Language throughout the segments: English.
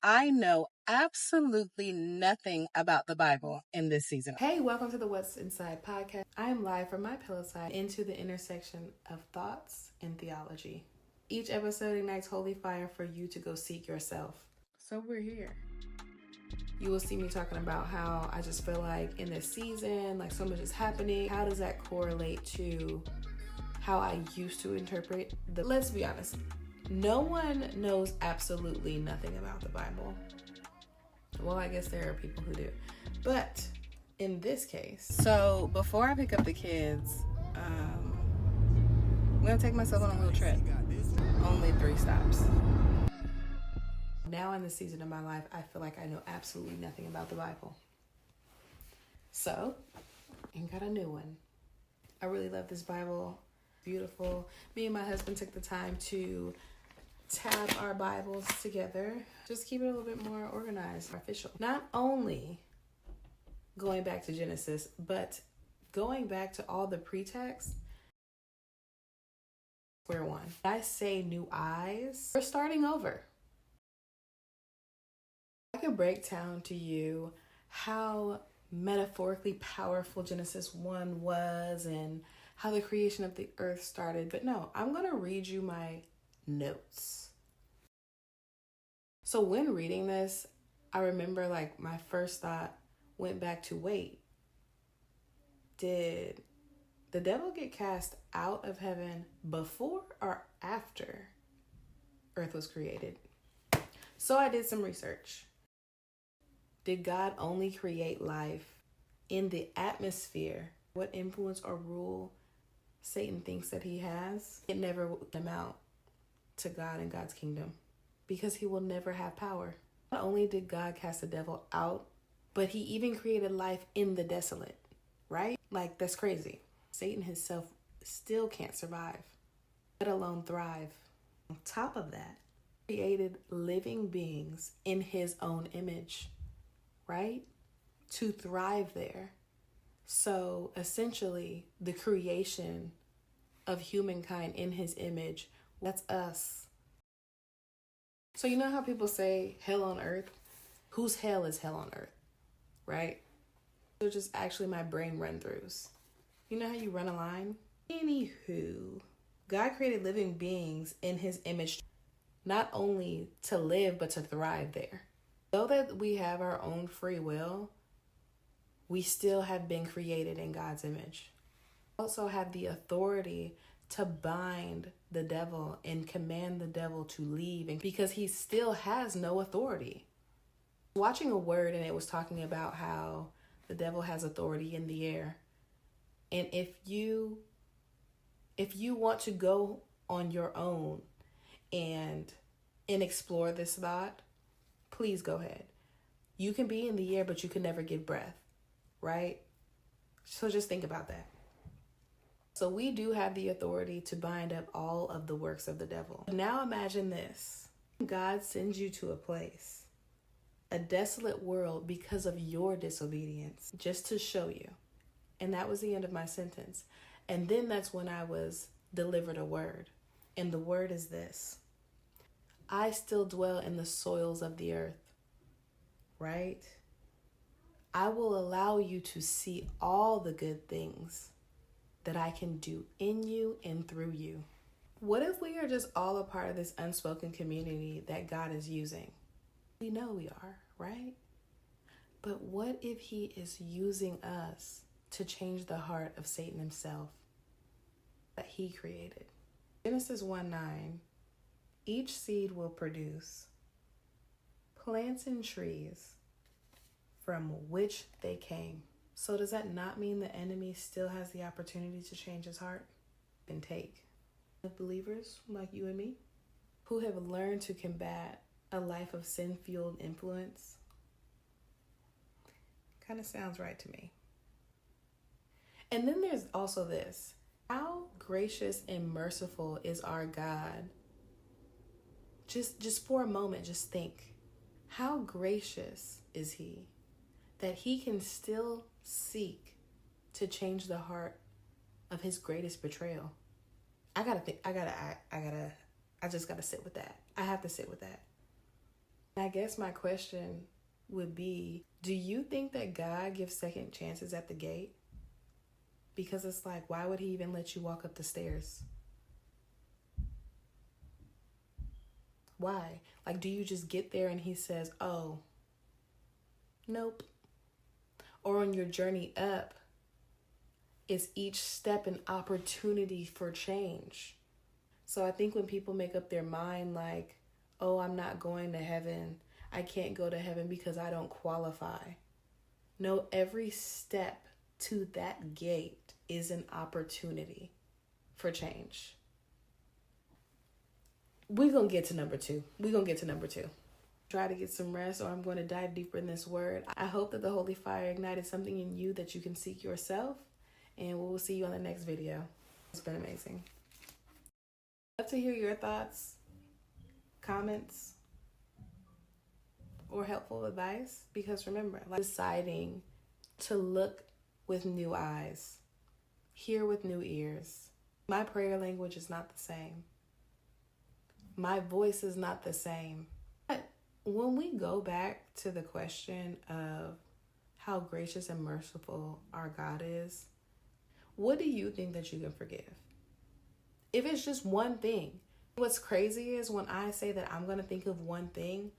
I know absolutely nothing about the Bible in this season. Hey, welcome to the What's Inside podcast. I am live from my pillow side into the intersection of thoughts and theology. Each episode ignites holy fire for you to go seek yourself. So we're here. You will see me talking about how I just feel like in this season, like so much is happening. How does that correlate to how I used to interpret the... Let's be honest. No one knows absolutely nothing about the Bible. Well, I guess there are people who do. But in this case... So before I pick up the kids, I'm going to take myself on a little trip. Only 3 stops. Now in this season of my life, I feel like I know absolutely nothing about the Bible. So, I got a new one. I really love this Bible. Beautiful. Me and my husband took the time to tab our Bibles together. Just keep it a little bit more organized, official. Not only going back to Genesis, but going back to all the pretext. Square one. I say new eyes. We're starting over. I could break down to you how metaphorically powerful Genesis 1 was and how the creation of the earth started. But no, I'm going to read you my notes. So when reading this, I remember like my first thought went back to, wait, did the devil get cast out of heaven before or after earth was created? So I did some research. Did God only create life in the atmosphere? What influence or rule Satan thinks that he has? It never will come out to God and God's kingdom because he will never have power. Not only did God cast the devil out, but he even created life in the desolate, right? Like, that's crazy. Satan himself still can't survive, let alone thrive. On top of that, created living beings in his own image, right? To thrive there. So essentially, the creation of humankind in his image, that's us. So you know how people say hell on earth? Whose hell is hell on earth, right? They're just actually my brain run-throughs. You know how you run a line? Anywho, God created living beings in his image, not only to live, but to thrive there. Though that we have our own free will, we still have been created in God's image. We also have the authority to bind the devil and command the devil to leave, and because he still has no authority. Watching a word and it was talking about how the devil has authority in the air. And if you want to go on your own and explore this thought, please go ahead. You can be in the air, but you can never give breath, right? So just think about that. So we do have the authority to bind up all of the works of the devil. Now imagine this. God sends you to a place, a desolate world because of your disobedience, just to show you. And that was the end of my sentence. And then that's when I was delivered a word. And the word is this: I still dwell in the soils of the earth, right? I will allow you to see all the good things that I can do in you and through you. What if we are just all a part of this unspoken community that God is using? We know we are, right? But what if he is using us to change the heart of Satan himself that he created? Genesis 1:9, each seed will produce plants and trees from which they came. So does that not mean the enemy still has the opportunity to change his heart and take of believers like you and me who have learned to combat a life of sin-fueled influence? Kind of sounds right to me. And then there's also this: how gracious and merciful is our God? Just for a moment, just think. How gracious is he that he can still seek to change the heart of his greatest betrayal? I just gotta sit with that. I have to sit with that. I guess my question would be, do you think that God gives second chances at the gate? Because it's like, why would he even let you walk up the stairs? Why? Like, do you just get there and he says, oh, nope? Or on your journey up, is each step an opportunity for change? So I think when people make up their mind like, oh, I'm not going to heaven, I can't go to heaven because I don't qualify. No, every step to that gate is an opportunity for change. We're going to get to number two. Try to get some rest, or I'm going to dive deeper in this word. I hope that the Holy Fire ignited something in you that you can seek yourself, and we'll see you on the next video. It's been amazing. I'd love to hear your thoughts, comments, or helpful advice, because remember, like, deciding to look with new eyes, hear with new ears. My prayer language is not the same. My voice is not the same. But when we go back to the question of how gracious and merciful our God is, what do you think that you can forgive? If it's just one thing. What's crazy is when I say that I'm going to think of one thing,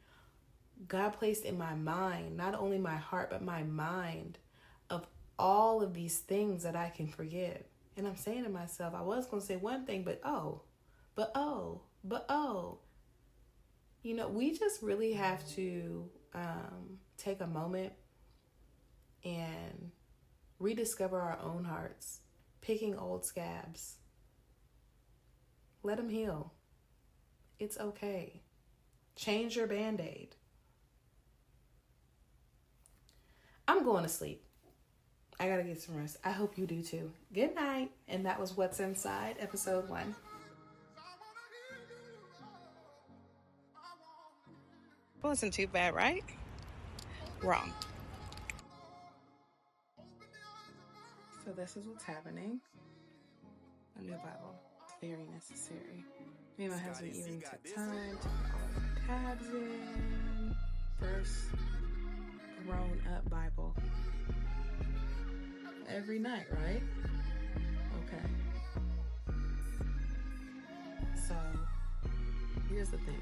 God placed in my mind, not only my heart, but my mind, of all of these things that I can forgive. And I'm saying to myself, I was going to say one thing, but oh. You know, we just really have to take a moment and rediscover our own hearts, picking old scabs. Let them heal. It's okay. Change your Band-Aid. I'm going to sleep. I gotta get some rest. I hope you do too. Good night. And that was What's Inside, episode 1. Wasn't too bad, right? Wrong. So this is what's happening. A new Bible. Very necessary. Me and my husband even took time to put all of our tabs in. First grown-up Bible. Every night, right? Okay. So, here's the thing.